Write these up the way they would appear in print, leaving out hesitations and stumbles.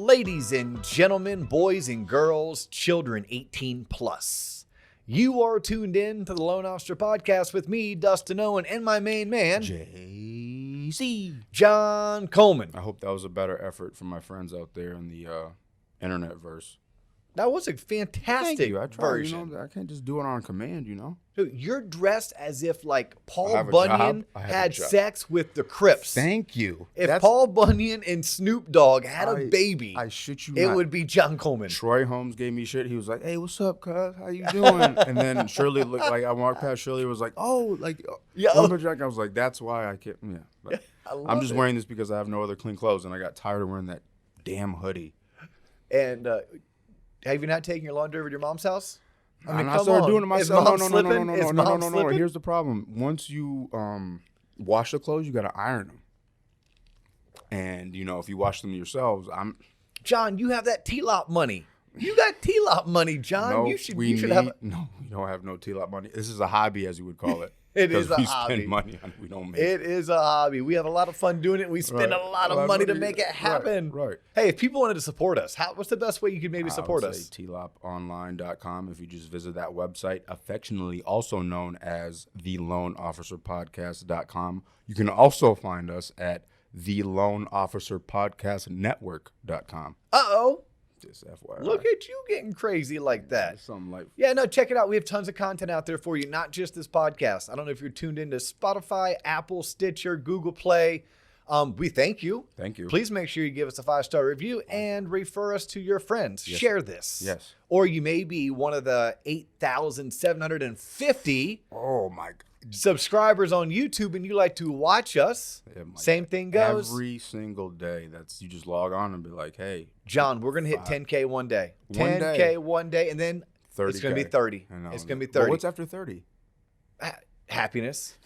Ladies and gentlemen, boys and girls, children 18 plus. You are tuned in to the Loan Officer Podcast with me, Dustin Owen, and my main man, JC John Coleman. I hope that was a better effort from my friends out there in the internet verse. That was a fantastic Thank you. I tried, version. I can't just do it on command, Dude, you're dressed as if like Paul have a Bunyan job. had sex with the Crips. Thank you. If Paul Bunyan and Snoop Dogg had a baby, I shit you it not. would be John Coleman. Troy Holmes gave me shit. He was like, "Hey, what's up, cuz? How you doing?" And then Shirley looked like I walked past Shirley. Was like, "Oh, like lumberjack." I was like, "That's why I can't." Yeah, but I'm just wearing this because I have no other clean clothes, and I got tired of wearing that damn hoodie. And have you not taken your laundry over to your mom's house? I mean, I started doing it myself. No. Slipping? Here's the problem. Once you wash the clothes, you got to iron them. And, if you wash them yourselves, John, you have that TLOP money. You got TLOP money, John. No, you should have. No, we don't have no TLOP money. This is a hobby, as you would call it. It is a we hobby. Spend money on it. We don't make it. It is a hobby. We have a lot of fun doing it. We spend a lot of money to make it happen. Right. Hey, if people wanted to support us, what's the best way you could maybe support us? TLOPonline.com. If you just visit that website, affectionately also known as theloanofficerpodcast.com. You can also find us at theloanofficerpodcastnetwork.com. Uh-oh. Just FYI. Look at you getting crazy like that. Something like check it out. We have tons of content out there for you, not just this podcast. I don't know if you're tuned into Spotify, Apple, Stitcher, Google Play. We thank you. Thank you. Please make sure you give us a 5-star review and refer us to your friends. Yes. Share this. Yes. Or you may be one of the 8,750 subscribers on YouTube and you like to watch us. Same thing goes. Every single day. You just log on and be like, hey. John, we're going to hit 10K one day. 10K one day, and then 30K. It's going to be 30. It's going to be 30. But what's after 30? Happiness.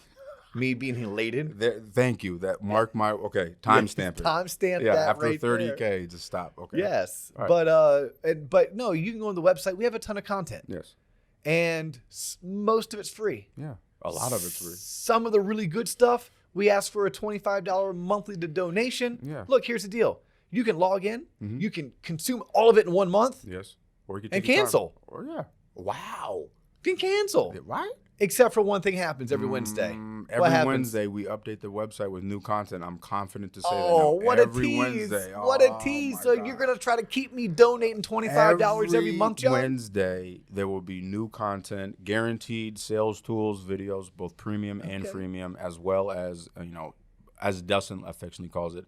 Me being elated. Thank you. That mark my timestamp it. Timestamp that after right 30K, there. just stop. Okay. Yes, right. but no, you can go on the website. We have a ton of content. Yes, and most of it's free. Yeah, a lot of it's free. Some of the really good stuff, we ask for a $25 monthly donation. Yeah. Look, here's the deal. You can log in. Mm-hmm. You can consume all of it in 1 month. Yes, or you can and cancel. Or wow, you can cancel. Right. Except for one thing happens every Wednesday. Every Wednesday, we update the website with new content. I'm confident to say that. What every a tease. Wednesday. What a tease. So you're going to try to keep me donating $25 every month, John? Wednesday, there will be new content, guaranteed sales tools, videos, both premium and freemium, as well as, as Dustin affectionately calls it,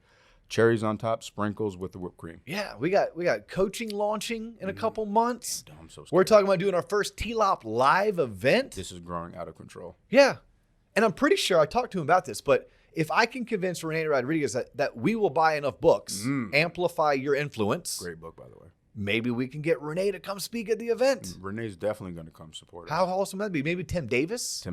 cherries on top, sprinkles with the whipped cream. Yeah, we got coaching launching in a couple months. I'm so scared. We're talking about doing our first TLOP live event. This is growing out of control. Yeah. And I'm pretty sure I talked to him about this, but if I can convince Renee Rodriguez that we will buy enough books, Amplify Your Influence. Great book, by the way. Maybe we can get Renee to come speak at the event. Renee's definitely going to come support us. How awesome would that be? Maybe Tim Davis.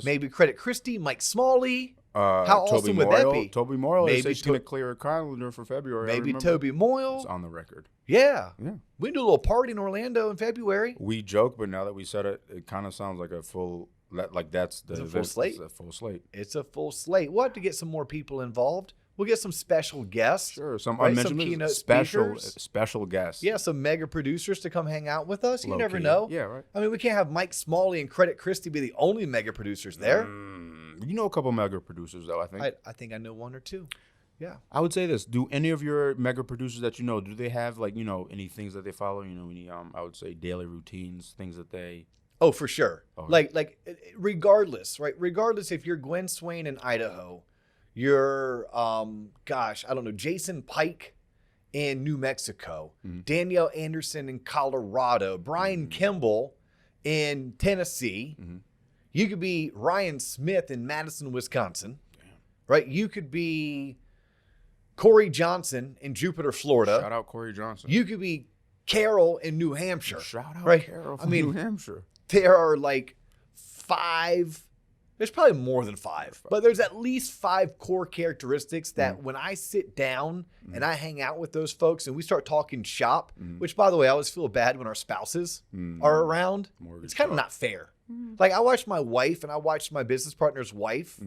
Maybe Credit Christie, Mike Smalley. How awesome would that be? Toby Moyle is going to clear a calendar for February. Maybe Toby Moyle. It's on the record. Yeah. We can do a little party in Orlando in February. We joke, but now that we said it, it kind of sounds like a full, that's the full slate. It's a full slate. It's a full slate. We'll have to get some more people involved. We'll get some special guests. Sure, some keynote special guests. Yeah, some mega producers to come hang out with us. You never know. Yeah, right. I mean, we can't have Mike Smalley and Credit Christie be the only mega producers there. You know a couple mega producers, though, I think. I think I know one or two. Yeah. I would say this. Do any of your mega producers that you know, do they have, any things that they follow? Any, I would say, daily routines, things that they... Oh, for sure. Okay. Like, regardless, right? Regardless if you're Gwen Swain in Idaho, you're, Jason Pike in New Mexico, Danielle Anderson in Colorado, Brian Kimball in Tennessee. You could be Ryan Smith in Madison, Wisconsin, right? You could be Corey Johnson in Jupiter, Florida. Shout out Corey Johnson. You could be Carol in New Hampshire. Shout out right? Carol from New Hampshire. There are like 5. There's probably more than 5, but there's at least 5 core characteristics that when I sit down and I hang out with those folks and we start talking shop, which, by the way, I always feel bad when our spouses are around. It's kind of not fair. Like, I watched my wife and I watched my business partner's wife,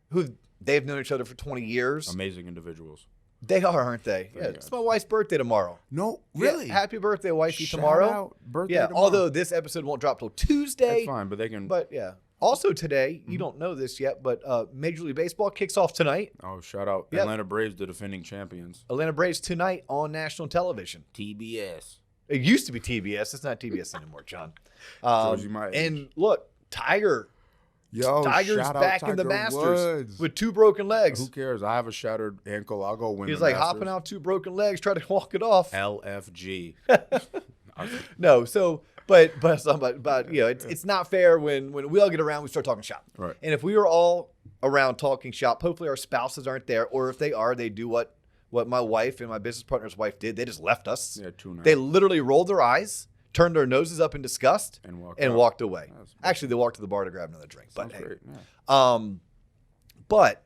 who they've known each other for 20 years. Amazing individuals. They are, aren't they? Yeah, it's my wife's birthday tomorrow. No, really? Yeah, happy birthday, wifey, Shout tomorrow. Out birthday yeah, tomorrow. although this episode won't drop till Tuesday. That's fine, but they can. But yeah. Also today, you don't know this yet, but Major League Baseball kicks off tonight. Oh, shout out. Yep. Atlanta Braves, the defending champions. Atlanta Braves tonight on national television. TBS. It used to be TBS. It's not TBS anymore, John. Shows you my age. And look, Tiger's shout out back in the Tiger Masters Woods. with 2 broken legs. Who cares? I have a shattered ankle. I'll go win. He's the like Masters. hopping out 2 broken legs, trying to walk it off. LFG. No, so but you know, it's not fair when we all get around, we start talking shop. Right. And if we were all around talking shop, hopefully our spouses aren't there, or if they are, they do what my wife and my business partner's wife did. They just left us. Yeah, 2 now. They literally rolled their eyes, turned their noses up in disgust, and walked away. That's Actually, they walked to the bar to grab another drink. But Sounds hey, great. Yeah. but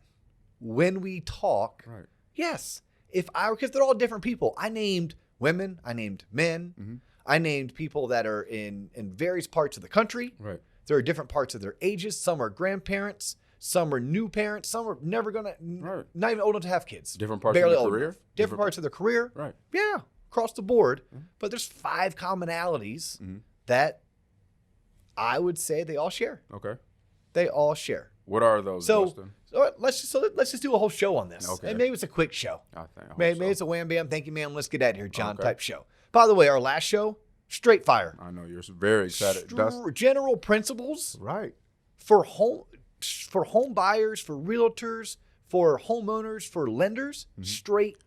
when we talk, Right. yes, because they're all different people. I named women, I named men, Mhm. I named people that are in various parts of the country. Right. There are different parts of their ages. Some are grandparents, some are new parents, some are never gonna, Right. not even old enough to have kids. Different parts Barely of old their career. enough. Different parts of their career. Right. Yeah, across the board. Mhm. But there's 5 commonalities Mhm. that I would say they all share. Okay. They all share. What are those, So, Dustin? let's just do a whole show on this. Okay. And maybe it's a quick show. I hope Maybe so. it's a wham bam, thank you, ma'am, let's get out of here, John Okay. type show. By the way, our last show, straight fire. I know you're very excited. General principles Right. for home buyers, for realtors, for homeowners, for lenders, straight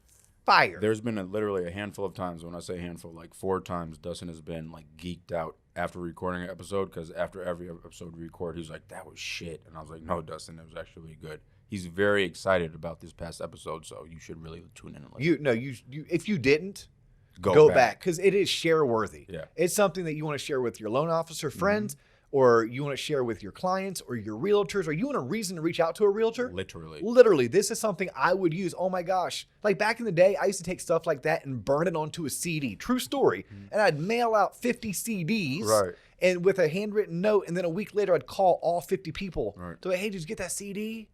fire. There's been literally a handful of times, when I say handful, like 4 times, Dustin has been like geeked out after recording an episode, because after every episode we record, he's like, that was shit. And I was like, no, Dustin, it was actually really good. He's very excited about this past episode, so you should really tune in and listen. You if you didn't, Go back, because it is share worthy. Yeah. It's something that you want to share with your loan officer friends, or you want to share with your clients or your realtors, or you want a reason to reach out to a realtor. Literally, this is something I would use. Oh my gosh. Like back in the day, I used to take stuff like that and burn it onto a CD. True story. And I'd mail out 50 CDs. Right. And with a handwritten note, and then a week later, I'd call all 50 people. Right. So, hey, did you get that CD?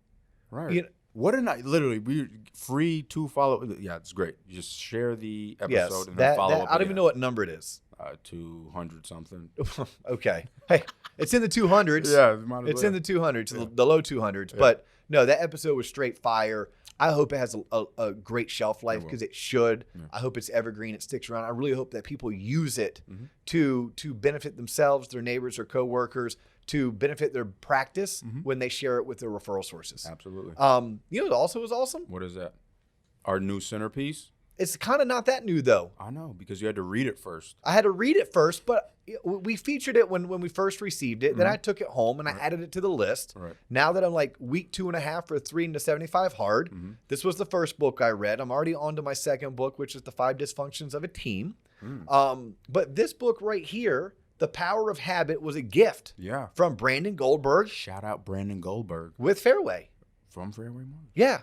Right. You know, What a night. Literally, we free to follow. Yeah, it's great. You just share the episode and then follow up. I don't even know what number it is. 200 something. Okay. Hey, it's in the 200s. Yeah, it's in the 200s, the low 200s. Yeah. But no, that episode was straight fire. I hope it has a great shelf life, because it should. Yeah. I hope it's evergreen. It sticks around. I really hope that people use it to benefit themselves, their neighbors, or coworkers, to benefit their practice when they share it with their referral sources. Absolutely. You know what also was awesome? What is that? Our new centerpiece? It's kind of not that new, though. I know, because you had to read it first. I had to read it first, but we featured it when we first received it. Then I took it home and I added it to the list. Right. Now that I'm like week 2.5 for 3 into 75 hard, this was the first book I read. I'm already on to my second book, which is The 5 Dysfunctions of a Team. But this book right here, The Power of Habit, was a gift from Brandon Goldberg. Shout out Brandon Goldberg. With Fairway. From Fairway Morning. Yeah.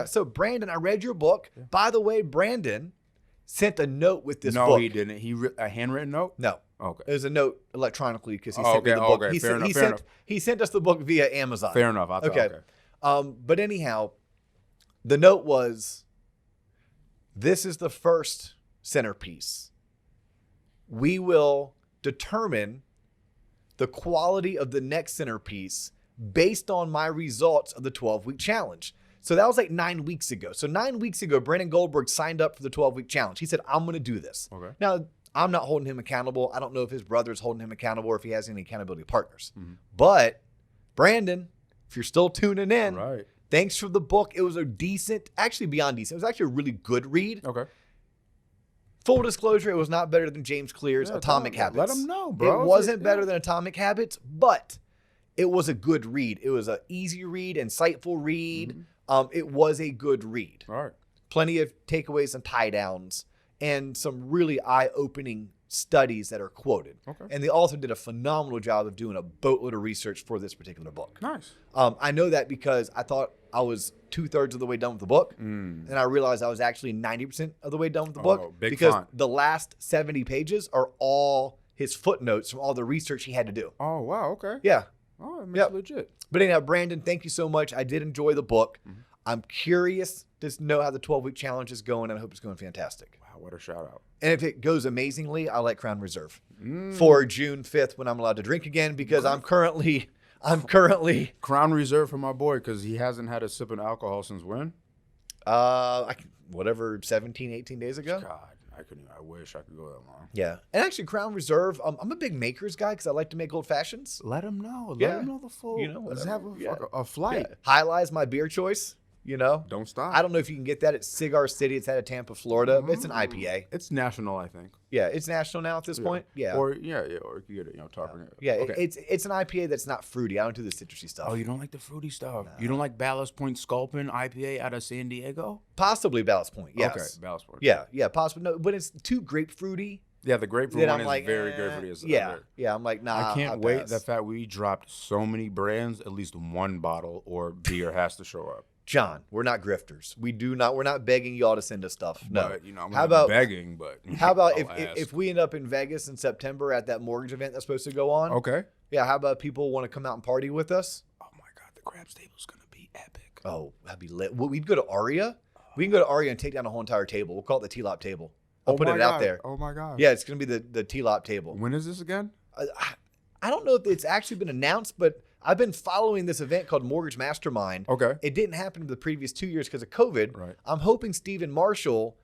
So Brandon, I read your book. Yeah. By the way, Brandon sent a note with this book. No, he didn't. A handwritten note? No. Okay. It was a note electronically, because he sent me the book. Okay. He sent us the book via Amazon. Fair enough. Okay. But anyhow, the note was, this is the first centerpiece. We will determine the quality of the next centerpiece based on my results of the 12-week challenge. So that was like 9 weeks ago. So 9 weeks ago, Brandon Goldberg signed up for the 12-week challenge. He said, I'm going to do this. Okay. Now, I'm not holding him accountable. I don't know if his brother's holding him accountable or if he has any accountability partners. But Brandon, if you're still tuning in, thanks for the book. It was a decent, actually beyond decent. It was actually a really good read. Okay. Full disclosure, it was not better than James Clear's Atomic Habits. Let him know, bro. It wasn't better than Atomic Habits, but it was a good read. It was an easy read, insightful read. It was a good read. All right. Plenty of takeaways and tie downs, and some really eye-opening studies that are quoted. Okay. And the author did a phenomenal job of doing a boatload of research for this particular book. Nice. I know that because I thought I was 2/3 of the way done with the book, and I realized I was actually 90% of the way done with the book, because the last 70 pages are all his footnotes from all the research he had to do. Oh, wow. Okay. Yeah. Oh, it makes it legit. But anyhow, Brandon, thank you so much. I did enjoy the book. I'm curious to know how the 12-week challenge is going, and I hope it's going fantastic. Wow, what a shout out. And if it goes amazingly, I'll let Crown Reserve for June 5th when I'm allowed to drink again, because I'm currently Crown Reserve for my boy, because he hasn't had a sip of alcohol since when? 17, 18 days ago. God, I wish I could go that long. Yeah. And actually, Crown Reserve, I'm a big maker's guy because I like to make old fashions. Let him know. Yeah. Let him know the full. You know, let's whatever. have a flight. Yeah. High Lie's my beer choice. You know, Don't stop. I don't know if you can get that at Cigar City. It's out of Tampa, Florida. It's an IPA. It's national, I think. Yeah, it's national now at this point. Yeah. Or or you get it, talking. Yeah, Okay. it's an IPA that's not fruity. I don't do the citrusy stuff. Oh, you don't like the fruity stuff? You don't like Ballast Point Sculpin IPA out of San Diego? Possibly Ballast Point. Yes. Okay, Ballast Point. Yeah, possibly. No, but it's too grapefruity. Yeah, the grapefruit Then one I'm is like, very grapefruity. Yeah, I'm like, nah. I can't I'll wait pass. the fact we dropped so many brands, at least one bottle or beer has to show up. John, we're not grifters. We're not begging y'all to send us stuff. No. But, I'm How not about begging, but How about I'll ask. if we end up in Vegas in September at that mortgage event that's supposed to go on? Okay. Yeah, how about people want to come out and party with us? Oh my God, the craps table's gonna be epic. Oh, that'd be lit. Well, we'd go to Aria. We can go to Aria and take down the whole entire table. We'll call it the TLOP table. I'll put it out there. Oh my God. Yeah, it's going to be the TLOP table. When is this again? I don't know if it's actually been announced, but I've been following this event called Mortgage Mastermind. Okay. It didn't happen in the previous 2 years because of COVID. Right. I'm hoping Stephen Marshall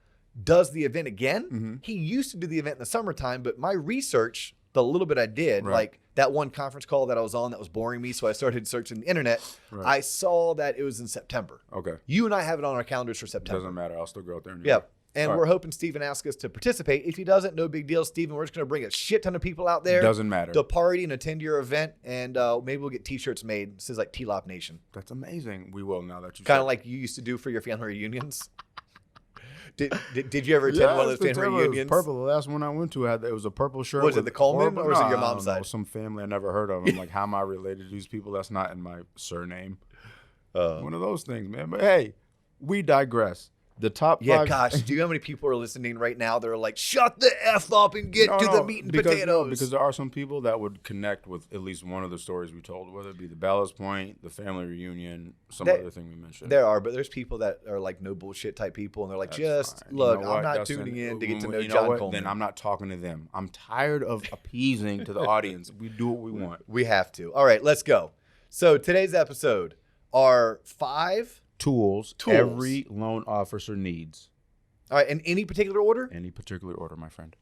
does the event again. Mm-hmm. He used to do the event in the summertime, but my research, the little bit I did, Right. like that one conference call that I was on that was boring me, so I started searching the internet. Right. I saw that it was in September. Okay. You and I have it on our calendars for September. Doesn't matter. I'll still go out there and Yep. And All we're right. hoping Stephen asks us to participate. If he doesn't, no big deal, Stephen. We're just going to bring a shit ton of people out there. Doesn't matter. To party and attend your event, and maybe we'll get T-shirts made. This is like TLOP Nation. That's amazing. We will now that you Kind said of like you used to do for your family reunions. Did you ever attend one of those family reunions? Purple. The last one I went to it was a purple shirt. Was it with the Coleman, or was it your I mom's don't know, side? Some family I never heard of. I'm like, how am I related to these people? That's not in my surname. One of those things, man. But hey, we digress. The top Yeah, five. gosh. Do you know how many people are listening right now that are like, shut the F up and get to the meat and potatoes? Because there are some people that would connect with at least one of the stories we told, whether it be the Ballast Point, the family reunion, some other thing we mentioned. There are, but there's people that are like no bullshit type people, and they're like, That's just fine. look, You know what, I'm not Dustin? tuning in to get to know You John what? Coleman. Then I'm not talking to them. I'm tired of appeasing to the audience. We do what we want. We have to. All right, let's go. So today's episode are 5 Tools every loan officer needs. All right, in any particular order? Any particular order, my friend.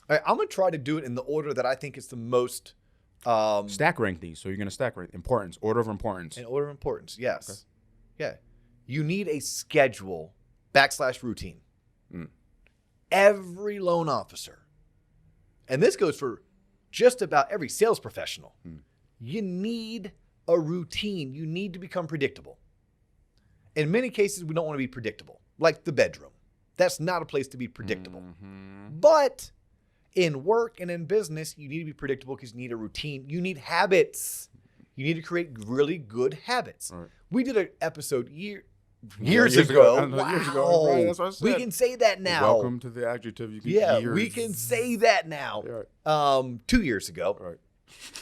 All right, I'm going to try to do it in the order that I think is the most... Stack rank these. So you're going to stack rank. Importance. Order of importance. in order of importance, yes. Okay. Yeah. You need a schedule / routine. Every loan officer, and this goes for just about every sales professional, you need a routine. You need to become predictable. In many cases, we don't want to be predictable, like the bedroom. That's not a place to be predictable. But in work and in business, you need to be predictable because you need a routine. You need habits. You need to create really good habits. Right. We did an episode years years ago. ago. Wow. Years ago. Right, that's what I said. We can say that now. Welcome to the adjective. You can years. We can say that now. Right. 2 years ago, Right.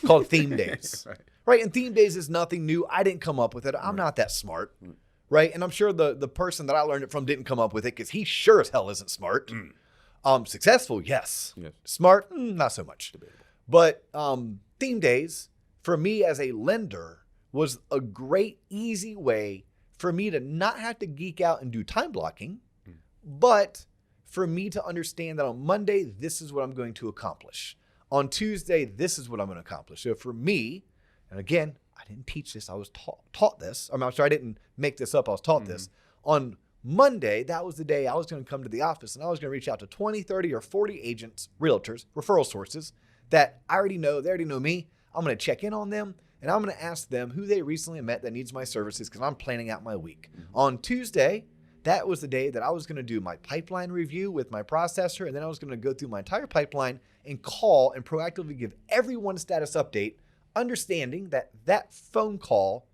called Theme Days. Right. Right, and Theme Days is nothing new. I didn't come up with it. I'm not that smart. Right, and I'm sure the person that I learned it from didn't come up with it because he sure as hell isn't smart. Successful, yes. Smart, not so much. Debatable. But Theme Days, for me as a lender, was a great, easy way for me to not have to geek out and do time blocking, but for me to understand that on Monday, this is what I'm going to accomplish. On Tuesday, this is what I'm going to accomplish. So for me, and again, I didn't teach this. I was taught this. I'm sorry, I didn't make this up. I was taught this. On Monday, that was the day I was going to come to the office and I was going to reach out to 20, 30, or 40 agents, realtors, referral sources that I already know. They already know me. I'm going to check in on them and I'm going to ask them who they recently met that needs my services because I'm planning out my week. On Tuesday, that was the day that I was going to do my pipeline review with my processor, and then I was going to go through my entire pipeline and call and proactively give everyone a status update, understanding that that phone call,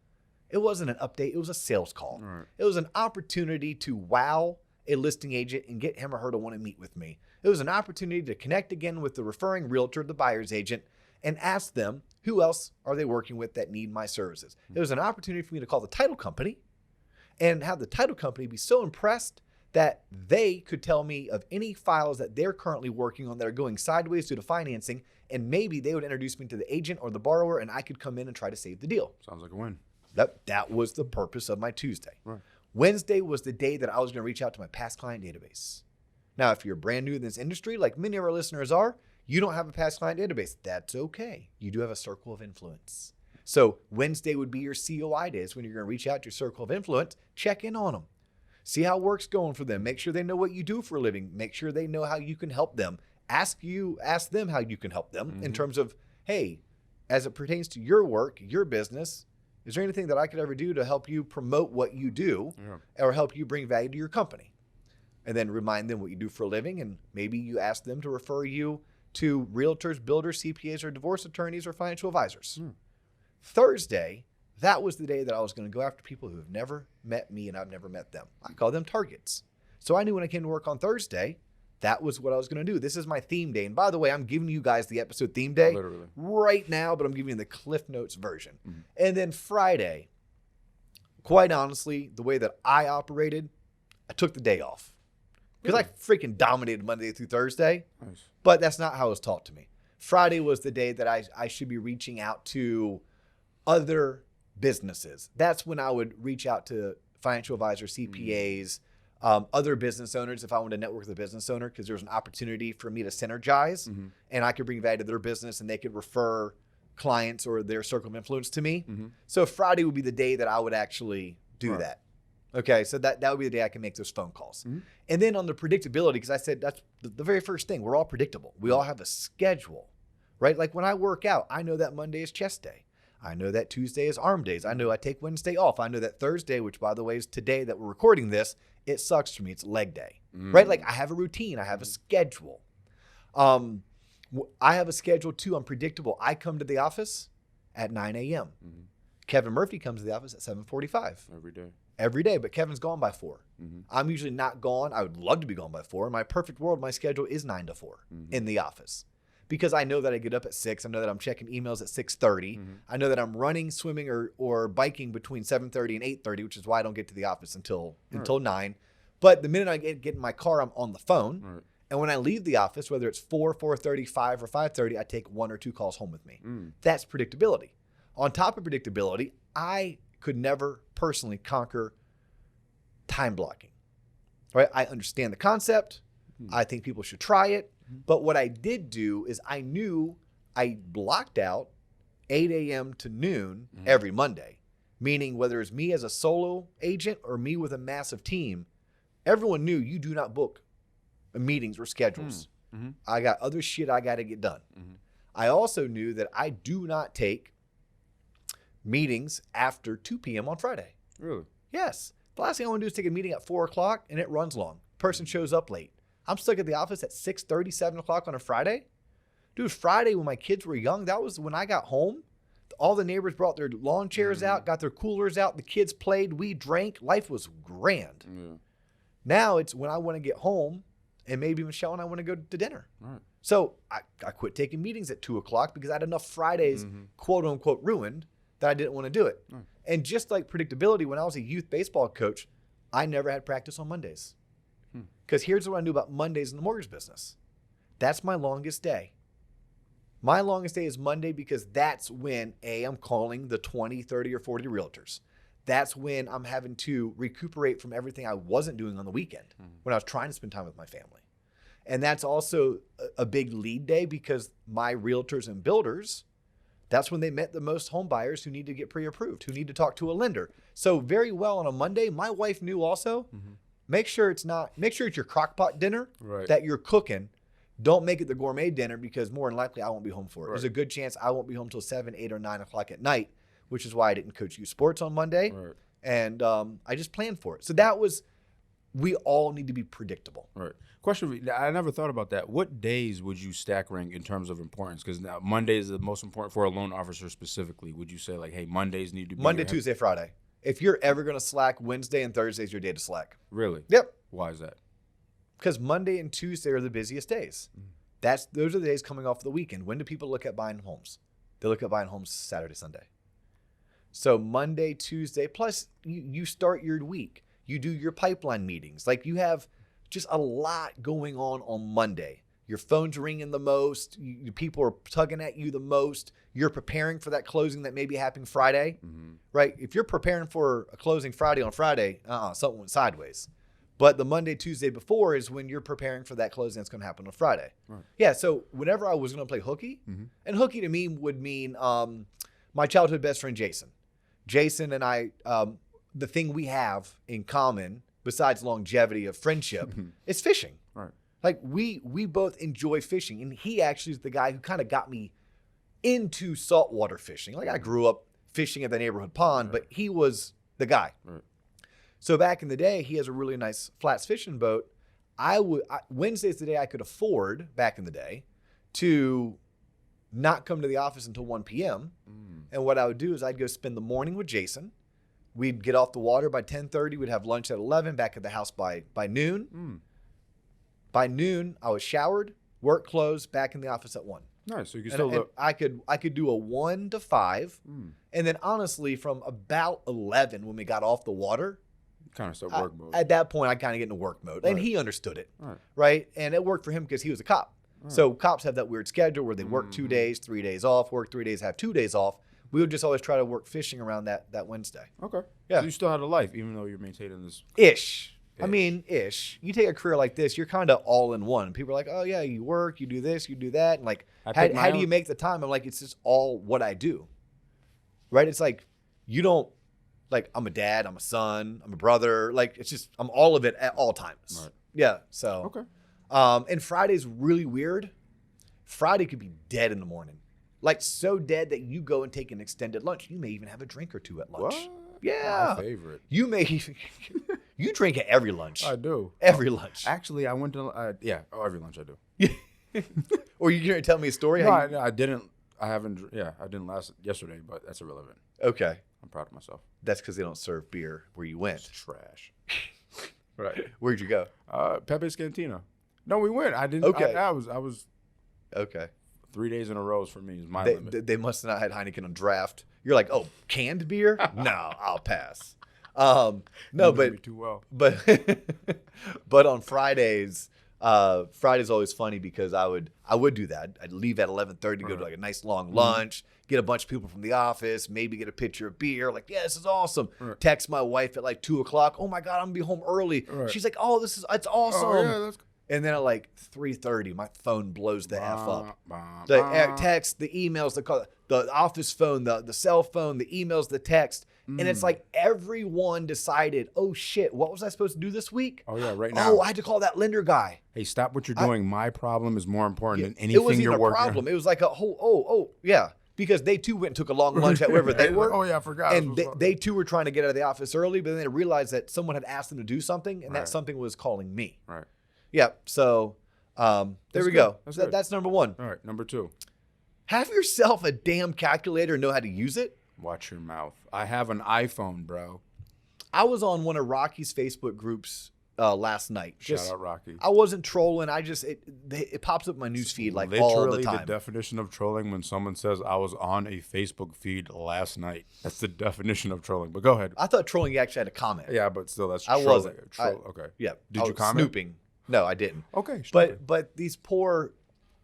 it wasn't an update, it was a sales call. Right. It was an opportunity to wow a listing agent and get him or her to want to meet with me. It was an opportunity to connect again with the referring realtor, the buyer's agent, and ask them who else are they working with that need my services. It was an opportunity for me to call the title company and have the title company be so impressed that they could tell me of any files that they're currently working on that are going sideways due to financing, and maybe they would introduce me to the agent or the borrower, and I could come in and try to save the deal. Sounds like a win. That was the purpose of my Tuesday. Right. Wednesday was the day that I was going to reach out to my past client database. Now, if you're brand new in this industry, like many of our listeners are, you don't have a past client database. That's okay. You do have a circle of influence. So Wednesday would be your COI days when you're going to reach out to your circle of influence, check in on them. See how work's going for them. Make sure they know what you do for a living. Make sure they know how you can help them. Ask them how you can help them in terms of, hey, as it pertains to your work, your business, is there anything that I could ever do to help you promote what you do or help you bring value to your company? And then remind them what you do for a living, and maybe you ask them to refer you to realtors, builders, CPAs, or divorce attorneys or financial advisors. Thursday, that was the day that I was going to go after people who have never met me and I've never met them. I call them targets. So I knew when I came to work on Thursday, that was what I was going to do. This is my theme day. And by the way, I'm giving you guys the episode theme day right now, but I'm giving you the Cliff Notes version. And then Friday, quite honestly, the way that I operated, I took the day off. Because I freaking dominated Monday through Thursday. Nice. But that's not how it was taught to me. Friday was the day that I should be reaching out to other businesses. That's when I would reach out to financial advisors, CPAs, other business owners if I wanted to network with a business owner, because there was an opportunity for me to synergize and I could bring value to their business and they could refer clients or their circle of influence to me. So Friday would be the day that I would actually do that. Okay, so that would be the day I can make those phone calls. And then on the predictability, because I said that's the very first thing, we're all predictable. We all have a schedule, right? Like when I work out, I know that Monday is chest day. I know that Tuesday is arm days. I know I take Wednesday off. I know that Thursday, which by the way is today that we're recording this, it sucks for me. It's leg day, right? Like I have a routine. I have a schedule. I have a schedule too. I'm predictable. I come to the office at 9 a.m. Kevin Murphy comes to the office at 7:45. Every day, but Kevin's gone by 4. I'm usually not gone. I would love to be gone by 4. In my perfect world, my schedule is 9 to 4 in the office. Because I know that I get up at 6. I know that I'm checking emails at 6:30. I know that I'm running, swimming, or biking between 7:30 and 8:30, which is why I don't get to the office until 9. But the minute I get in my car, I'm on the phone. And when I leave the office, whether it's 4, 4:30, 5, or 5:30, I take 1 or 2 calls home with me. That's predictability. On top of predictability, I could never personally conquer time blocking. Right? I understand the concept. I think people should try it. But what I did do is I knew I blocked out 8 a.m. to noon every Monday, meaning whether it's me as a solo agent or me with a massive team, everyone knew you do not book meetings or schedules. I got other shit I got to get done. I also knew that I do not take meetings after 2 p.m. on Friday. Really? Yes. The last thing I want to do is take a meeting at 4 o'clock and it runs long. Person shows up late. I'm stuck at the office at 6:30, 7 o'clock on a Friday. Dude, Friday when my kids were young, that was when I got home. All the neighbors brought their lawn chairs out, got their coolers out. The kids played. We drank. Life was grand. Now it's when I want to get home and maybe Michelle and I want to go to dinner. So I quit taking meetings at 2 o'clock because I had enough Fridays, quote unquote, ruined that I didn't want to do it. And just like predictability, when I was a youth baseball coach, I never had practice on Mondays. Because here's what I knew about Mondays in the mortgage business. That's my longest day. My longest day is Monday because that's when, I'm calling the 20, 30, or 40 realtors. That's when I'm having to recuperate from everything I wasn't doing on the weekend when I was trying to spend time with my family. And that's also a big lead day because my realtors and builders, that's when they met the most home buyers who need to get pre-approved, who need to talk to a lender. So very well on a Monday, my wife knew also, make sure it's your crock pot dinner that you're cooking. Don't make it the gourmet dinner because more than likely I won't be home for it. There's a good chance I won't be home till 7, 8, or 9 o'clock at night, which is why I didn't coach youth sports on Monday. And I just planned for it. So we all need to be predictable. Question, I never thought about that. What days would you stack rank in terms of importance? Because now Monday is the most important for a loan officer specifically. Would you say like, hey, Mondays need to be Monday, Tuesday, Friday. If you're ever going to slack, Wednesday and Thursday is your day to slack. Really? Yep. Why is that? Because Monday and Tuesday are the busiest days. Those are the days coming off the weekend. When do people look at buying homes? They look at buying homes Saturday, Sunday. So Monday, Tuesday, plus you start your week. You do your pipeline meetings. Like you have just a lot going on Monday. Your phone's ringing the most. People are tugging at you the most. You're preparing for that closing that may be happening Friday, right? If you're preparing for a closing Friday on Friday, something went sideways. But the Monday, Tuesday before is when you're preparing for that closing that's going to happen on Friday. Right. Yeah, so whenever I was going to play hooky, and hooky to me would mean my childhood best friend, Jason. Jason and I, the thing we have in common, besides longevity of friendship, is fishing. Right. Like we both enjoy fishing, and he actually is the guy who kind of got me into saltwater fishing. Like I grew up fishing at the neighborhood pond, but he was the guy. Right. So back in the day, he has a really nice flats fishing boat. Wednesday's the day I could afford back in the day to not come to the office until 1 p.m. And what I would do is I'd go spend the morning with Jason. We'd get off the water by 10:30. We'd have lunch at 11, back at the house by noon. By noon, I was showered, work closed, back in the office at 1. Nice. So you can still I could do a 1 to 5. And then honestly, from about 11 when we got off the water, kind of start work mode. At that point, I kind of get into work mode. And he understood it, right? And it worked for him because he was a cop. So cops have that weird schedule where they work 2 days, 3 days off, work 3 days, have 2 days off. We would just always try to work fishing around that Wednesday. Okay. Yeah. So you still had a life, even though you're maintaining this. Ish. I mean, ish. You take a career like this, you're kind of all in one. People are like, oh, yeah, you work, you do this, you do that. And like, how do you make the time? I'm like, it's just all what I do. Right? It's like, you don't, like, I'm a dad, I'm a son, I'm a brother. Like, it's just, I'm all of it at all times. Right. Yeah. So. Okay. And Friday's really weird. Friday could be dead in the morning. Like, so dead that you go and take an extended lunch. You may even have a drink or two at lunch. What? Yeah. My favorite. You may. You drink at every lunch. I do. Every lunch. Actually, I went to, every lunch I do. Or you going to tell me a story? No, I didn't. I didn't last yesterday, but that's irrelevant. Okay. I'm proud of myself. That's because they don't serve beer where you went. It's trash. Right. Where'd you go? Pepe's Cantina. No, we went. I didn't. Okay. I was. Okay. 3 days in a row for me is my limit. They must have not had Heineken on draft. You're like, oh, canned beer? No, I'll pass. No, but too well. But on Fridays, Friday's always funny because I would do that. I'd leave at 11:30 to go to like a nice long lunch, get a bunch of people from the office, maybe get a pitcher of beer. Like, yeah, this is awesome. Right. Text my wife at like 2:00. Oh my God, I'm gonna be home early. Right. She's like, oh, it's awesome. Oh, yeah, that's. And then at like 3:30, my phone blows the F up. The text, the emails, the call, the office phone, the cell phone, the emails, the text. And it's like everyone decided, oh shit, what was I supposed to do this week? Oh yeah, right now. Oh, I had to call that lender guy. Hey, stop what you're doing. My problem is more important than anything you're working on. It wasn't even a problem. It was like a whole, yeah. Because they too went and took a long lunch at wherever they were. Oh yeah, I forgot. And they too were trying to get out of the office early, but then they realized that someone had asked them to do something, and that something was calling me. Right. Yeah, so there we go. That's number 1. All right, number 2. Have yourself a damn calculator and know how to use it. Watch your mouth. I have an iPhone, bro. I was on one of Rocky's Facebook groups last night. Shout out Rocky. I wasn't trolling. It pops up in my news feed like all the time. Literally the definition of trolling when someone says I was on a Facebook feed last night. That's the definition of trolling. But go ahead. I thought trolling you actually had to comment. Yeah, but still that's trolling. I wasn't. Okay. Yeah. Did you comment? Snooping. No, I didn't. Okay. But these poor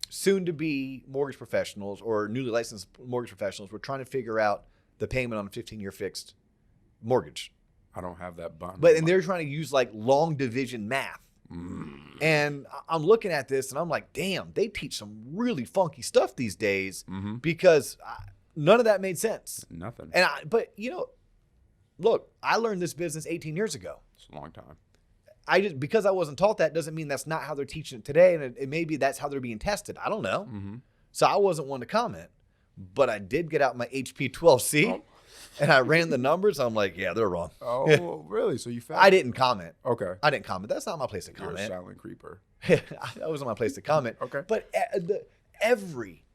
soon-to-be mortgage professionals or newly licensed mortgage professionals were trying to figure out the payment on a 15-year fixed mortgage. I don't have that button. And they're trying to use like long division math. And I'm looking at this and I'm like, damn, they teach some really funky stuff these days because none of that made sense. Nothing. But look, I learned this business 18 years ago. It's a long time. Because I wasn't taught that doesn't mean that's not how they're teaching it today. And maybe that's how they're being tested. I don't know. So I wasn't one to comment, but I did get out my HP 12C and I ran the numbers. I'm like, yeah, they're wrong. Oh, really? So you found I didn't comment. Okay. I didn't comment. That's not my place to comment. You're a silent creeper. That wasn't my place to comment. Okay. But every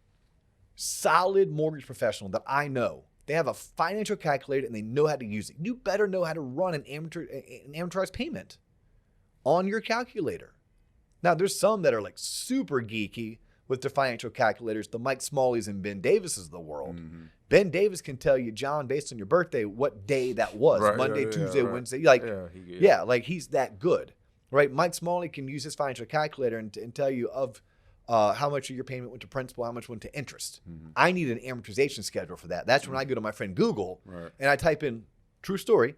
solid mortgage professional that I know, they have a financial calculator and they know how to use it. You better know how to run an amortized payment on your calculator. Now, there's some that are like super geeky with their financial calculators, the Mike Smalleys and Ben Davises of the world. Ben Davis can tell you, John, based on your birthday, what day that was. Right, Monday, yeah, Tuesday, right. Wednesday. Like, yeah. like he's that good, right? Mike Smalley can use his financial calculator and tell you of how much of your payment went to principal, how much went to interest. I need an amortization schedule for that. That's when I go to my friend Google and I type in, true story,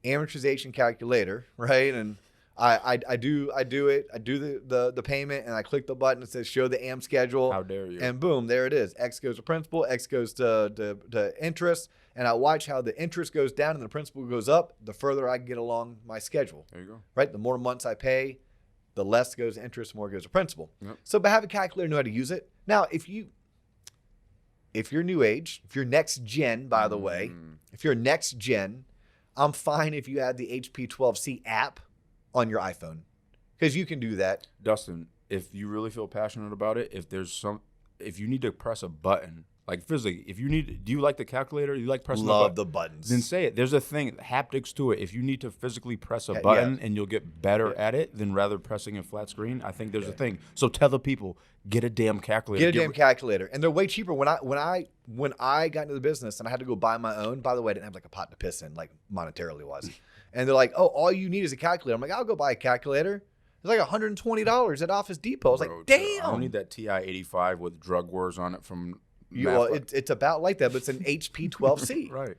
amortization calculator, right? And I do it. I do the payment, and I click the button that says show the AM schedule. How dare you? And boom, there it is. X goes to principal, X goes to interest, and I watch how the interest goes down and the principal goes up. The further I get along my schedule. There you go. Right. The more months I pay, the less goes to interest, the more goes to principal. Yep. So, but have a calculator, know how to use it. Now, if you're new age, if you're next gen, by the way, if you're next gen, I'm fine if you add the HP 12C app on your iPhone, because you can do that. Dustin, if you really feel passionate about it, if you need to press a button, like physically, do you like the calculator? Do you like pressing the buttons? Then say it. There's a thing, haptics to it. If you need to physically press a button and you'll get better at it than rather pressing a flat screen, I think there's a thing. So tell the people, get a damn calculator. Get a damn calculator, and they're way cheaper. When I got into the business and I had to go buy my own. By the way, I didn't have like a pot to piss in, like monetarily wise. And they're like, oh, all you need is a calculator. I'm like, I'll go buy a calculator. It's like $120 at Office Depot. I was like, damn. I don't need that TI-85 with drug wars on it from it's about like that, but it's an HP 12C. Right.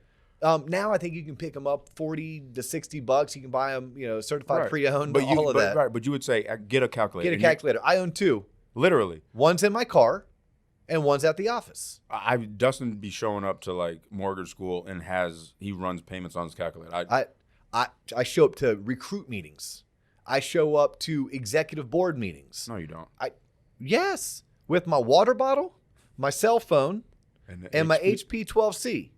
Now I think you can pick them up $40 to $60. You can buy them, certified pre-owned, but all of that. Right, but you would say, get a calculator. Get a calculator. I own two. Literally. One's in my car, and one's at the office. Dustin be showing up to like mortgage school and he runs payments on his calculator. I show up to recruit meetings. I show up to executive board meetings. No, you don't. Yes, with my water bottle, my cell phone, and my HP 12C.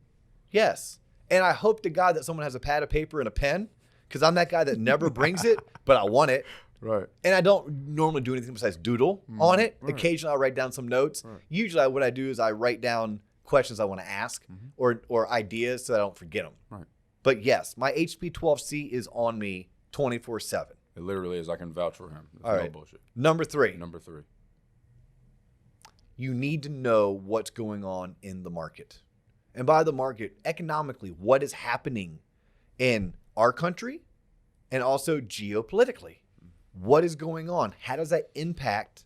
Yes. And I hope to God that someone has a pad of paper and a pen, because I'm that guy that never brings it, but I want it. Right. And I don't normally do anything besides doodle on it. Right. Occasionally I'll write down some notes. Right. Usually what I do is I write down questions I want to ask or ideas so I don't forget them. Right. But yes, my HP 12C is on me 24/7. It literally is. I can vouch for him. It's all right. No bullshit. Number three. You need to know what's going on in the market. And by the market, economically, what is happening in our country and also geopolitically. What is going on? How does that impact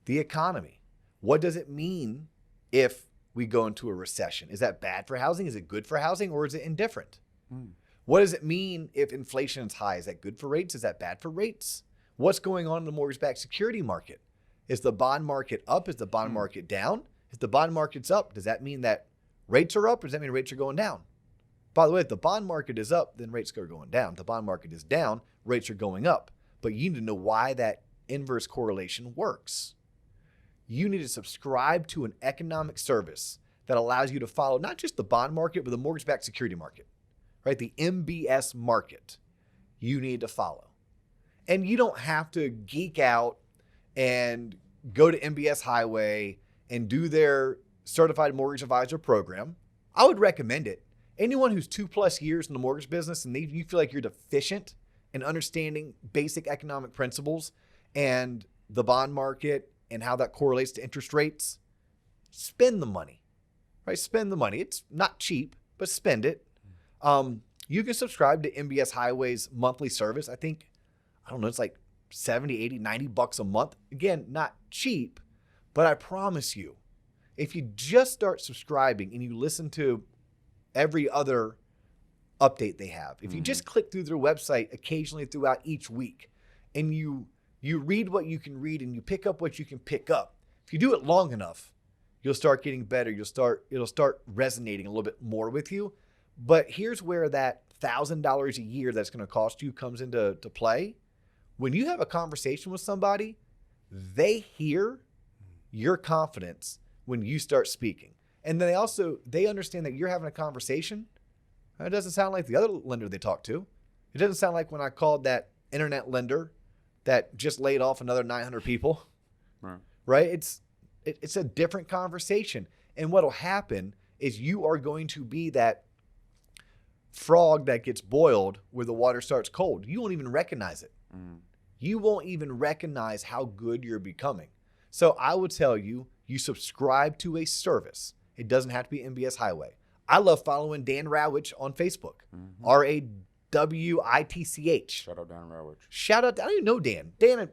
the economy? What does it mean if we go into a recession? Is that bad for housing? Is it good for housing, or is it indifferent? What does it mean if inflation is high? Is that good for rates? Is that bad for rates? What's going on in the mortgage-backed security market? Is the bond market up? Is the bond market down? If the bond market's up, does that mean that rates are up, or does that mean rates are going down? By the way, if the bond market is up, then rates are going down. If the bond market is down, rates are going up. But you need to know why that inverse correlation works. You need to subscribe to an economic service that allows you to follow not just the bond market, but the mortgage-backed security market, right? The MBS market you need to follow. And you don't have to geek out and go to MBS Highway and do their certified mortgage advisor program. I would recommend it. Anyone who's 2+ years in the mortgage business and you feel like you're deficient in understanding basic economic principles and the bond market and how that correlates to interest rates, spend the money, right? Spend the money. It's not cheap, but spend it. You can subscribe to MBS Highway's monthly service. I think, it's like 70, 80, 90 bucks a month. Again, not cheap, but I promise you, if you just start subscribing and you listen to every other update they have, if you just click through their website occasionally throughout each week and you read what you can read and you pick up what you can pick up, if you do it long enough, you'll start getting better. It'll start resonating a little bit more with you. But here's where that $1,000 a year that's going to cost you comes into play. When you have a conversation with somebody, they hear your confidence when you start speaking. And then they understand that you're having a conversation. It doesn't sound like the other lender they talk to. It doesn't sound like when I called that internet lender that just laid off another 900 people. Right? It's a different conversation. And what'll happen is you are going to be that frog that gets boiled where the water starts cold. You won't even recognize it. You won't even recognize how good you're becoming. So I would tell you, you subscribe to a service. It doesn't have to be MBS Highway. I love following Dan Rawitch on Facebook. RAWITCH. Shout out Dan Rawitch. Shout out. I don't even know Dan. Dan,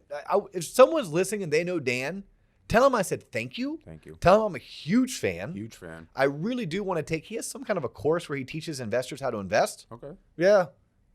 if someone's listening and they know Dan, tell him I said thank you. Thank you. Tell him I'm a huge fan. Huge fan. I really do want to take. He has some kind of a course where he teaches investors how to invest. Okay. Yeah.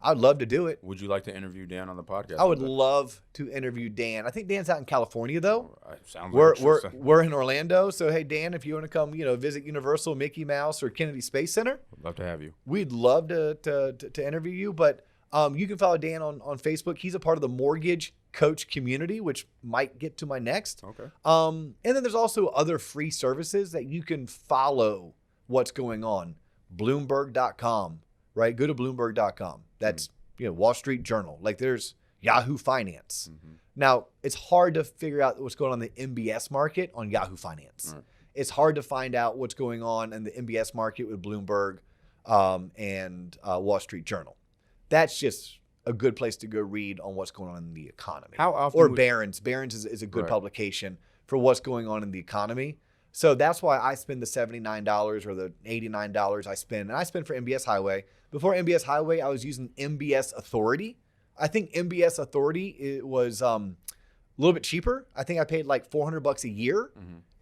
I'd love to do it. Would you like to interview Dan on the podcast? I would love to interview Dan. I think Dan's out in California though. Sounds we're in Orlando. So hey Dan, if you want to come, visit Universal, Mickey Mouse, or Kennedy Space Center, I'd love to have you. We'd love to interview you. But you can follow Dan on Facebook. He's a part of the mortgage coach community, which might get to my next. Okay. And then there's also other free services that you can follow what's going on. Bloomberg.com, right? Go to Bloomberg.com. That's, Wall Street Journal. Like there's Yahoo Finance. Now, it's hard to figure out what's going on in the MBS market on Yahoo Finance. Right. It's hard to find out what's going on in the MBS market with Bloomberg and Wall Street Journal. That's just a good place to go read on what's going on in the economy. How often? Or Barron's. Barron's is a good publication for what's going on in the economy. So that's why I spend the $79 or the $89 I spend. And I spend for MBS Highway. Before MBS Highway, I was using MBS Authority. I think MBS Authority was a little bit cheaper. I think I paid like $400 a year.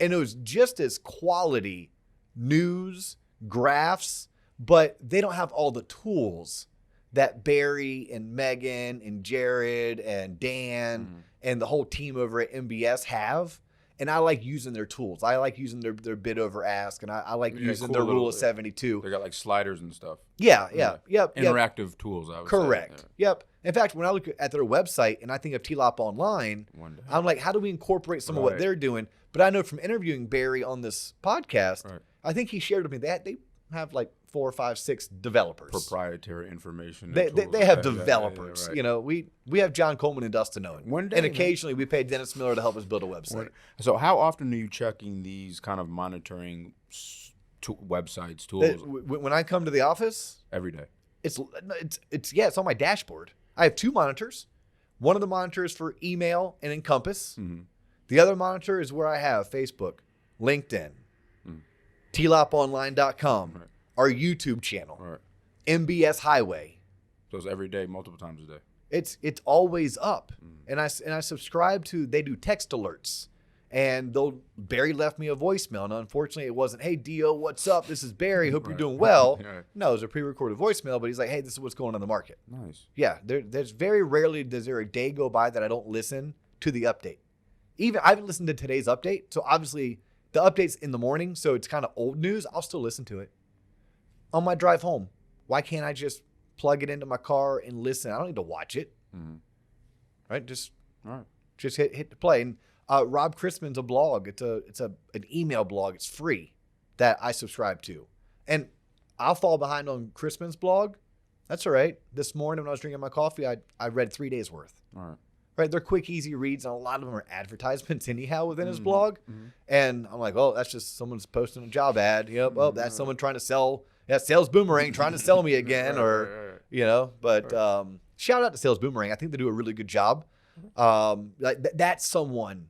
And it was just as quality news, graphs, but they don't have all the tools that Barry and Megan and Jared and Dan and the whole team over at MBS have. And I like using their tools. I like using their bid over ask, and I like using their rule of 72. They got like sliders and stuff. Yeah. Interactive tools, I would say. Correct. Yeah. Yep. In fact, when I look at their website and I think of TLOP Online, I'm like, how do we incorporate some of what they're doing? But I know from interviewing Barry on this podcast, I think he shared with me that they have like 4, 5, 6 developers. Proprietary information. They have developers. We have John Coleman and Dustin Owen. One day, and occasionally we pay Dennis Miller to help us build a website. So how often are you checking these kind of monitoring websites, tools? When I come to the office? Every day. It's on my dashboard. I have 2 monitors. One of the monitors for email and Encompass. The other monitor is where I have Facebook, LinkedIn, TLOPonline.com, our YouTube channel, MBS Highway. So it's every day, multiple times a day. It's always up. And I subscribe to, they do text alerts. And Barry left me a voicemail. And unfortunately, it wasn't, hey, Dio, what's up? This is Barry. Hope you're doing well. No, it was a pre-recorded voicemail. But he's like, hey, this is what's going on in the market. Nice. Yeah, there's very rarely does there a day go by that I don't listen to the update. I haven't listened to today's update. So obviously, the update's in the morning. So it's kind of old news. I'll still listen to it. On my drive home, why can't I just plug it into my car and listen? I don't need to watch it. Right? Just hit the play. And Rob Christman's a blog. It's an email blog. It's free that I subscribe to. And I'll fall behind on Christman's blog. That's all right. This morning when I was drinking my coffee, I read 3 days worth. All right. Right? They're quick, easy reads, and a lot of them are advertisements anyhow within his blog. And I'm like, oh, that's just someone's posting a job ad. Yep. Oh, that's someone trying to sell. Yeah, Sales Boomerang trying to sell me again, But shout out to Sales Boomerang. I think they do a really good job. That's someone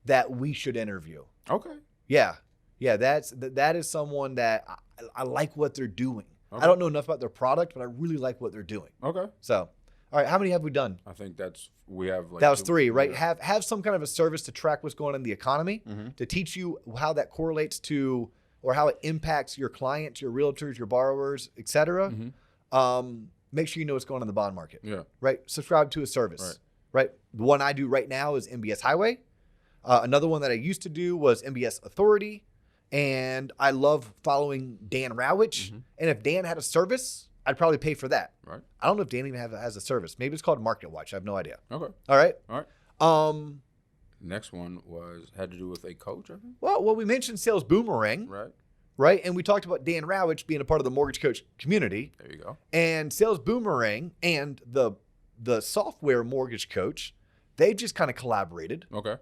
that we should interview. Okay. Yeah. That is someone that I like what they're doing. Okay. I don't know enough about their product, but I really like what they're doing. Okay. So, all right, how many have we done? I think we have like that was 3, right? Yeah. Have some kind of a service to track what's going on in the economy, to teach you how that correlates to or how it impacts your clients, your realtors, your borrowers, et cetera. Make sure you know what's going on in the bond market. Yeah. Right? Subscribe to a service. Right? The one I do right now is MBS Highway. Another one that I used to do was MBS Authority. And I love following Dan Rawitch. And if Dan had a service, I'd probably pay for that. Right. I don't know if Dan even has a service. Maybe it's called Market Watch. I have no idea. Okay. All right. Next one had to do with a coach, I think. Well, we mentioned Sales Boomerang. Right. And we talked about Dan Rawitch being a part of the mortgage coach community. There you go. And Sales Boomerang and the software mortgage coach, they just kind of collaborated. Okay.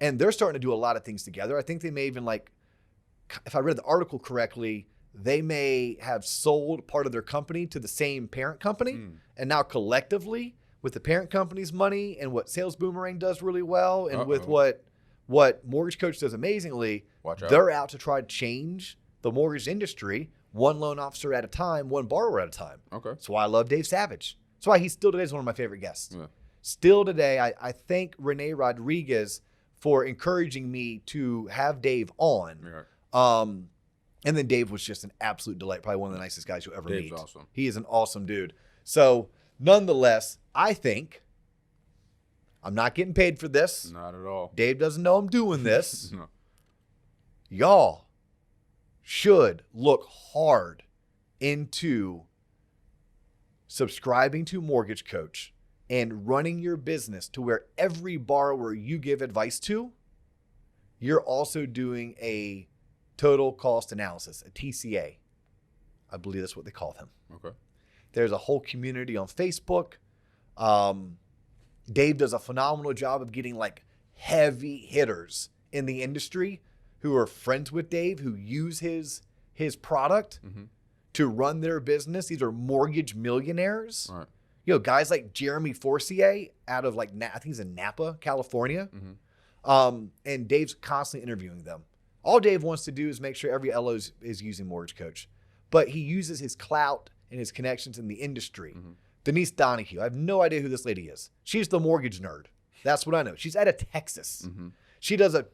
And they're starting to do a lot of things together. I think they may even if I read the article correctly, they may have sold part of their company to the same parent company. And now collectively, with the parent company's money and what Sales Boomerang does really well, and with what Mortgage Coach does amazingly, they're out to try to change the mortgage industry, one loan officer at a time, one borrower at a time. Okay. That's why I love Dave Savage. That's why he still today is one of my favorite guests. Yeah. Still today, I thank Renee Rodriguez for encouraging me to have Dave on. Yeah. And then Dave was just an absolute delight. Probably one of the nicest guys you'll ever meet. Dave's awesome. He is an awesome dude. So nonetheless, I think I'm not getting paid for this. Not at all. Dave doesn't know I'm doing this. No. Y'all should look hard into subscribing to Mortgage Coach and running your business to where every borrower you give advice to, you're also doing a total cost analysis, a TCA. I believe that's what they call them. Okay. There's a whole community on Facebook. Dave does a phenomenal job of getting like heavy hitters in the industry who are friends with Dave, who use his product to run their business. These are mortgage millionaires. All right. You know, guys like Jeremey Forcier out of like, I think he's in Napa, California. And Dave's constantly interviewing them. All Dave wants to do is make sure every LO is using Mortgage Coach. But he uses his clout and his connections in the industry. Denise Donoghue, I have no idea who this lady is. She's the mortgage nerd. That's what I know. She's out of Texas. She does a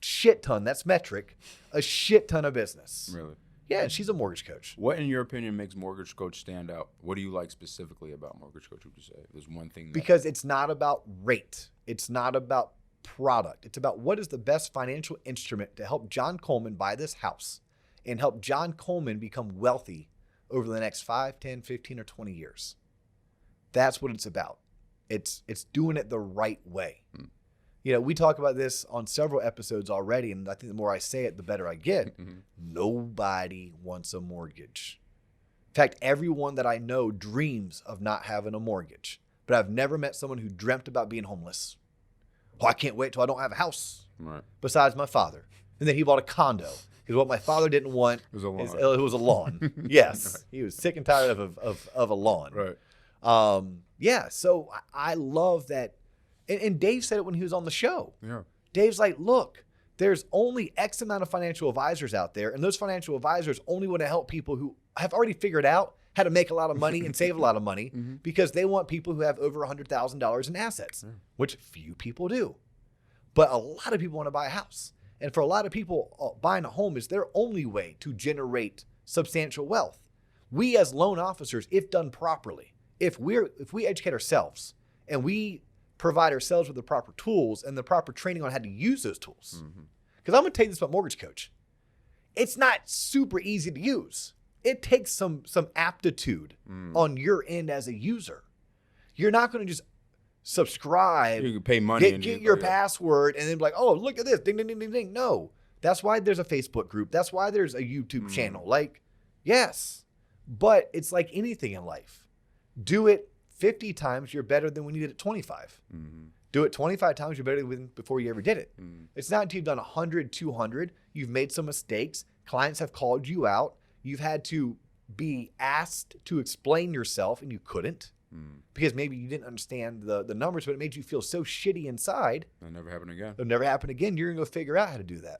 shit ton, that's metric, a shit ton of business. Really? Yeah, and she's a mortgage coach. What, in your opinion, makes Mortgage Coach stand out? What do you like specifically about Mortgage Coach, would you say? There's one thing. Because it's not about rate. It's not about product. It's about what is the best financial instrument to help John Coleman buy this house and help John Coleman become wealthy over the next 5, 10, 15, or 20 years. That's what it's about. It's doing it the right way. You know, we talk about this on several episodes already, and I think the more I say it, the better I get. Nobody wants a mortgage. In fact, everyone that I know dreams of not having a mortgage, but I've never met someone who dreamt about being homeless. Oh, I can't wait till I don't have a house. Right. Besides my father. And then he bought a condo. Because what my father didn't want It was a lawn. it was a lawn. Yes. He was sick and tired of a lawn. Right. Yeah. So I love that. And Dave said it when he was on the show. Yeah. Dave's like, look, there's only X amount of financial advisors out there. And those financial advisors only want to help people who have already figured out how to make a lot of money and save a lot of money because they want people who have over $100,000 in assets, which few people do. But a lot of people want to buy a house. And for a lot of people, buying a home is their only way to generate substantial wealth. We as loan officers, if done properly, if we educate ourselves and we provide ourselves with the proper tools and the proper training on how to use those tools. Because I'm going to tell you this about Mortgage Coach. It's not super easy to use. It takes some aptitude on your end as a user. You're not going to just subscribe, you can pay money, get your password, and then be like, oh, look at this, ding, ding, ding, ding, ding. No, that's why there's a Facebook group. That's why there's a YouTube channel. Like, yes, but it's like anything in life. Do it 50 times, you're better than when you did it 25. Do it 25 times, you're better than before you ever did it. It's not until you've done 100, 200, you've made some mistakes, clients have called you out, you've had to be asked to explain yourself and you couldn't because maybe you didn't understand the numbers, but it made you feel so shitty inside. It'll never happen again. It'll never happen again. You're going to go figure out how to do that.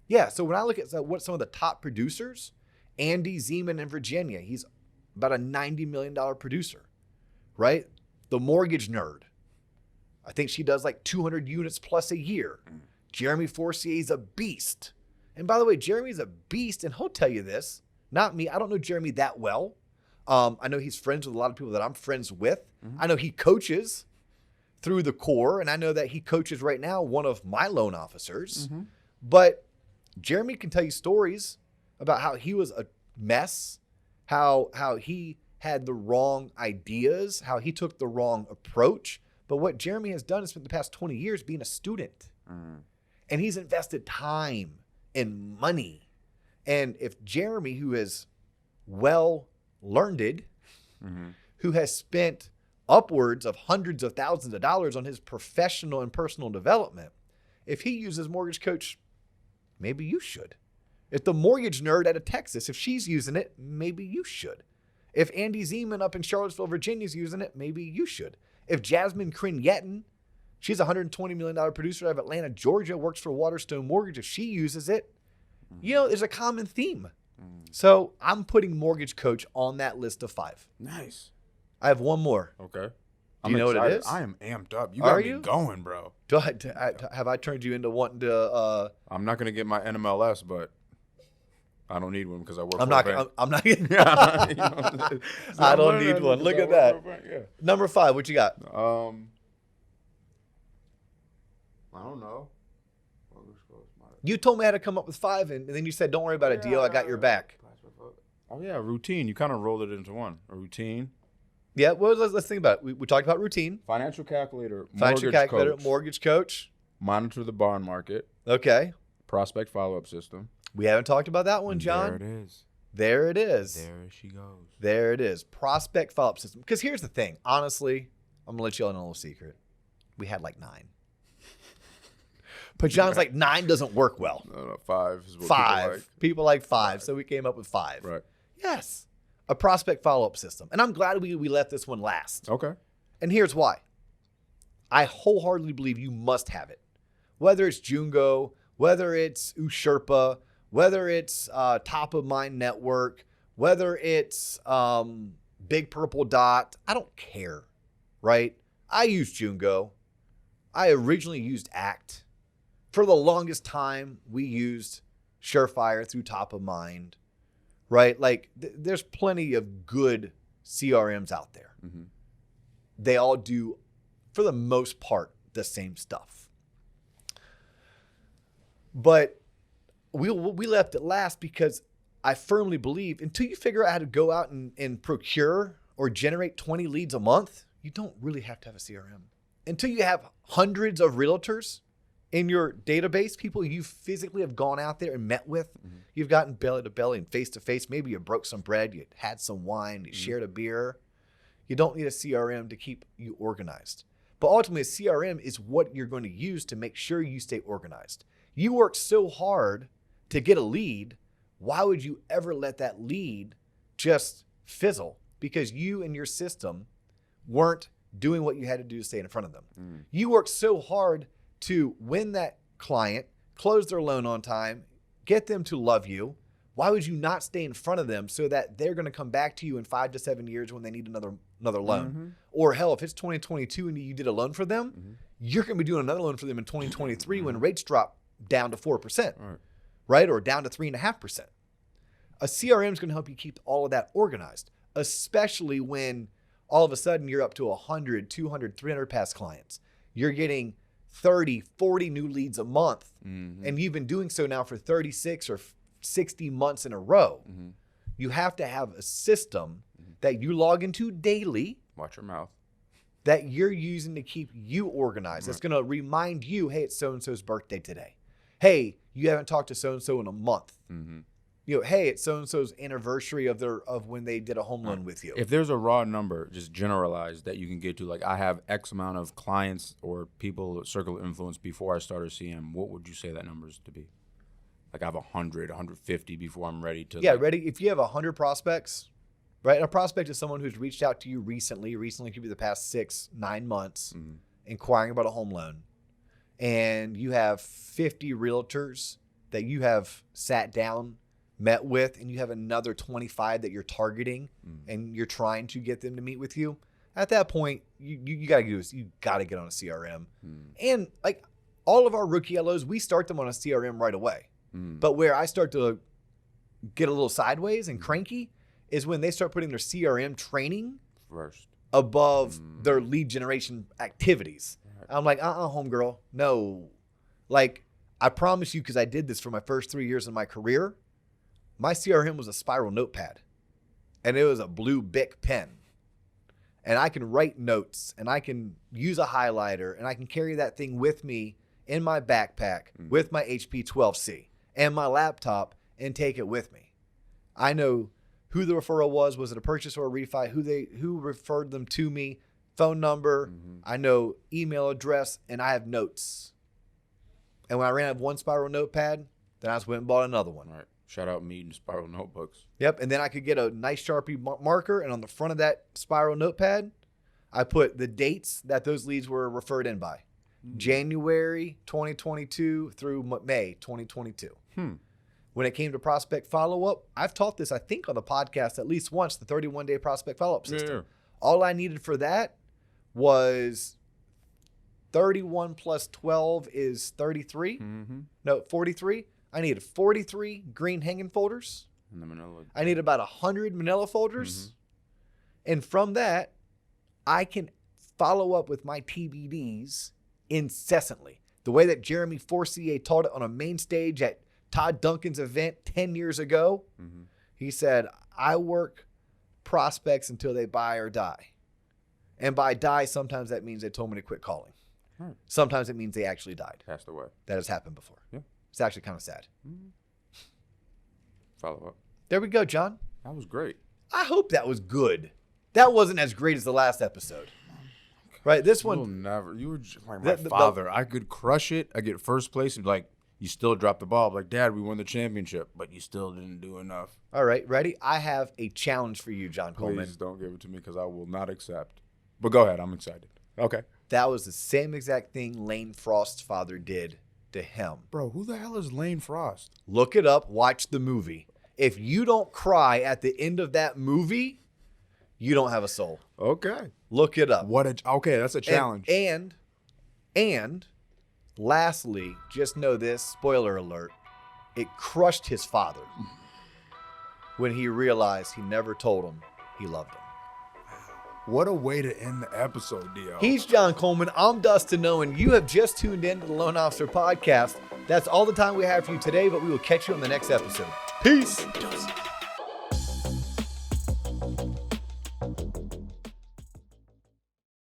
Yeah, so when I look at what some of the top producers, Andy Zemon in Virginia, he's about a $90 million producer, right? The mortgage nerd. I think she does like 200 units plus a year. Jeremey Forcier is a beast. And by the way, Jeremy's a beast, and he'll tell you this. Not me. I don't know Jeremey that well. I know he's friends with a lot of people that I'm friends with. I know he coaches through the core, and I know that he coaches right now one of my loan officers. But Jeremey can tell you stories about how he was a mess, how he had the wrong ideas, how he took the wrong approach. But what Jeremey has done is spent the past 20 years being a student. And he's invested time and money. And if Jeremey, who is well-learned, who has spent upwards of hundreds of thousands of dollars on his professional and personal development, if he uses Mortgage Coach, maybe you should. If the mortgage nerd out of Texas, if she's using it, maybe you should. If Andy Zemon up in Charlottesville, Virginia is using it, maybe you should. If Jasmine Crin-Yetten, she's a $120 million producer out of Atlanta, Georgia, works for Waterstone Mortgage, if she uses it, you know, there's a common theme. So I'm putting Mortgage Coach on that list of 5. Nice. I have one more. Okay. Do you know what it is? I am amped up. You got me going, bro. Have I turned you into wanting to? I'm not gonna get my NMLS, but I don't need one because I work. I'm not. Getting. I don't need one. Look at that. Yeah. Number 5. What you got? I don't know. You told me I had to come up with 5, and then you said, "Don't worry about a deal. I got your back." Oh yeah, routine. You kind of rolled it into one. A routine. Yeah. Well, let's think about it. We talked about routine. Financial calculator. Mortgage coach. Monitor the bond market. Okay. Prospect follow-up system. We haven't talked about that one, John. There it is. There she goes. There it is. Prospect follow-up system. Because here's the thing. Honestly, I'm going to let you all know a little secret. We had like 9. But John's like, 9 doesn't work well. No, 5 is what 5. People like 5. So we came up with 5. Right. Yes. A prospect follow-up system. And I'm glad we left this one last. Okay. And here's why. I wholeheartedly believe you must have it. Whether it's Jungo, whether it's Usherpa, whether it's Top of Mind Network, whether it's Big Purple Dot, I don't care, right? I use Jungo. I originally used ACT. For the longest time, we used Surefire through Top of Mind, right? Like, there's plenty of good CRMs out there. Mm-hmm. They all do, for the most part, the same stuff. But we left it last because I firmly believe until you figure out how to go out and procure or generate 20 leads a month, you don't really have to have a CRM. Until you have hundreds of realtors in your database, people you physically have gone out there and met with, you've gotten belly to belly and face to face. Maybe you broke some bread, you had some wine, you shared a beer. You don't need a CRM to keep you organized. But ultimately, a CRM is what you're going to use to make sure you stay organized. You work so hard to get a lead. Why would you ever let that lead just fizzle because you and your system weren't doing what you had to do to stay in front of them? You worked so hard to win that client, close their loan on time, get them to love you. Why would you not stay in front of them so that they're going to come back to you in 5 to 7 years when they need another loan? Or hell, if it's 2022 and you did a loan for them, you're going to be doing another loan for them in 2023 when rates drop down to 4%, right? Or down to 3.5%. A CRM is going to help you keep all of that organized, especially when all of a sudden you're up to 100, 200, 300 past clients. You're getting 30, 40 new leads a month, and you've been doing so now for 36 or 60 months in a row. You have to have a system that you log into daily. Watch your mouth. That you're using to keep you organized. It's going to remind you, hey, it's so-and-so's birthday today. Hey, you haven't talked to so-and-so in a month. You know, hey, it's so-and-so's anniversary of when they did a home loan with you. If there's a raw number, just generalized, that you can get to, like I have X amount of clients or people, circle of influence before I start a CM, what would you say that number is to be? Like I have 100, 150 before I'm ready to. Yeah, ready. If you have 100 prospects, right? And a prospect is someone who's reached out to you recently. Recently could be the past 6-9 months, inquiring about a home loan. And you have 50 realtors that you have sat down, met with, and you have another 25 that you're targeting and you're trying to get them to meet with you. At that point, you got to do is you got to get on a CRM. And like all of our rookie LOs, we start them on a CRM right away. But where I start to get a little sideways and cranky is when they start putting their CRM training first above their lead generation activities. I'm like, homegirl, no. Like, I promise you, because I did this for my first 3 years of my career, my CRM was a spiral notepad. And it was a blue Bic pen. And I can write notes, and I can use a highlighter, and I can carry that thing with me in my backpack with my HP 12C and my laptop and take it with me. I know who the referral was it a purchase or a refi, who referred them to me, phone number, I know email address, and I have notes. And when I ran out of one spiral notepad, then I just went and bought another one. All right. Shout out Mead and Spiral Notebooks. Yep. And then I could get a nice Sharpie marker, and on the front of that spiral notepad, I put the dates that those leads were referred in by. January 2022 through May 2022. when it came to prospect follow-up, I've taught this, I think, on the podcast at least once, the 31-day prospect follow-up system. Yeah. All I needed for that was 31 plus 12 is 33. Mm-hmm. No, 43. I needed 43 green hanging folders. And the manila. I need about 100 manila folders. Mm-hmm. And from that, I can follow up with my TBDs incessantly. The way that Jeremey Forcier taught it on a main stage at Todd Duncan's event 10 years ago, he said, I work prospects until they buy or die. And by die, sometimes that means they told me to quit calling. Right. Sometimes it means they actually died. Passed away. That has happened before. Yeah. It's actually kind of sad. Follow up. There we go, John. That was great. I hope that was good. That wasn't as great as the last episode. Right? This one. You'll never. You were just like my father. I could crush it. I get first place and like, you still dropped the ball. I'm like, Dad, we won the championship, but you still didn't do enough. All right. Ready? I have a challenge for you, John Coleman. Please don't give it to me because I will not accept. But go ahead. I'm excited. Okay. That was the same exact thing Lane Frost's father did to him. Bro, who the hell is Lane Frost? Look it up. Watch the movie. If you don't cry at the end of that movie, you don't have a soul. Okay. Look it up. Okay, that's a challenge. And lastly, just know this, spoiler alert, it crushed his father when he realized he never told him he loved him. What a way to end the episode, Dio. He's John Coleman. I'm Dustin Owen. You have just tuned in to the Loan Officer Podcast. That's all the time we have for you today, but we will catch you on the next episode. Peace.